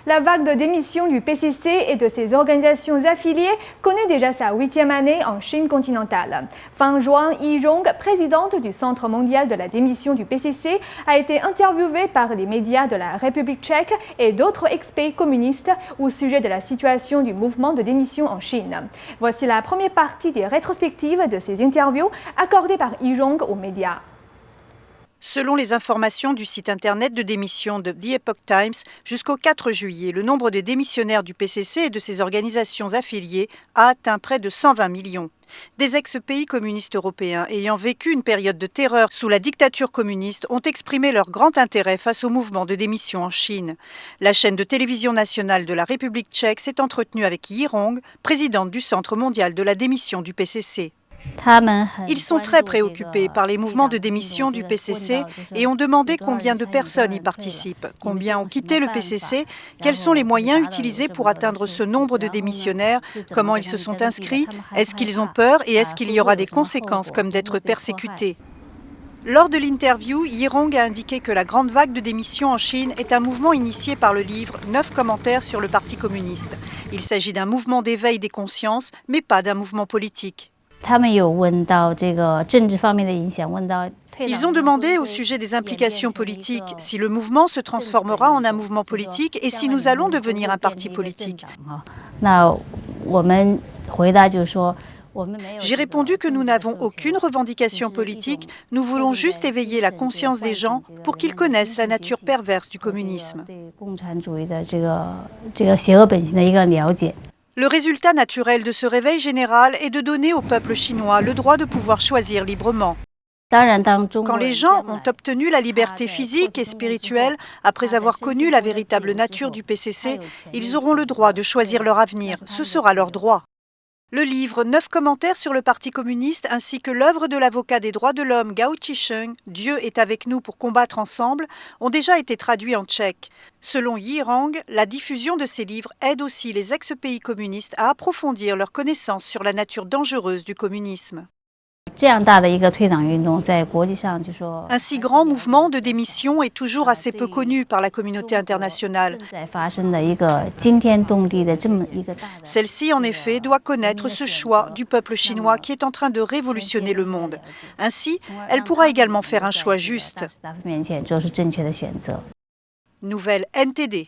La vague de démission du PCC et de ses organisations affiliées connaît déjà sa 8e année en Chine continentale. Fin juin, Yi Rong, présidente du Centre mondial de la démission du PCC, a été interviewée par les médias de la République tchèque et d'autres experts communistes au sujet de la situation du mouvement de démission en Chine. Voici la première partie des rétrospectives de ces interviews accordées par Yi Rong aux médias. Selon les informations du site internet de démission de The Epoch Times, jusqu'au 4 juillet, le nombre de démissionnaires du PCC et de ses organisations affiliées a atteint près de 120 millions. Des ex-pays communistes européens ayant vécu une période de terreur sous la dictature communiste ont exprimé leur grand intérêt face au mouvement de démission en Chine. La chaîne de télévision nationale de la République tchèque s'est entretenue avec Yi Rong, présidente du Centre mondial de la démission du PCC. Ils sont très préoccupés par les mouvements de démission du PCC et ont demandé combien de personnes y participent, combien ont quitté le PCC, quels sont les moyens utilisés pour atteindre ce nombre de démissionnaires, comment ils se sont inscrits, est-ce qu'ils ont peur et est-ce qu'il y aura des conséquences comme d'être persécutés. Lors de l'interview, Yi Rong a indiqué que la grande vague de démission en Chine est un mouvement initié par le livre 9 commentaires sur le Parti communiste. Il s'agit d'un mouvement d'éveil des consciences, mais pas d'un mouvement politique. Ils ont demandé au sujet des implications politiques si le mouvement se transformera en un mouvement politique et si nous allons devenir un parti politique. J'ai répondu que nous n'avons aucune revendication politique, nous voulons juste éveiller la conscience des gens pour qu'ils connaissent la nature perverse du communisme. Le résultat naturel de ce réveil général est de donner au peuple chinois le droit de pouvoir choisir librement. Quand les gens ont obtenu la liberté physique et spirituelle après avoir connu la véritable nature du PCC, ils auront le droit de choisir leur avenir. Ce sera leur droit. Le livre 9 commentaires sur le Parti communiste ainsi que l'œuvre de l'avocat des droits de l'homme Gao Zhisheng, Dieu est avec nous pour combattre ensemble, ont déjà été traduits en tchèque. Selon Yi Rong, la diffusion de ces livres aide aussi les ex-pays communistes à approfondir leurs connaissances sur la nature dangereuse du communisme. Un si grand mouvement de démission est toujours assez peu connu par la communauté internationale. Celle-ci, en effet, doit connaître ce choix du peuple chinois qui est en train de révolutionner le monde. Ainsi, elle pourra également faire un choix juste. Nouvelle NTD.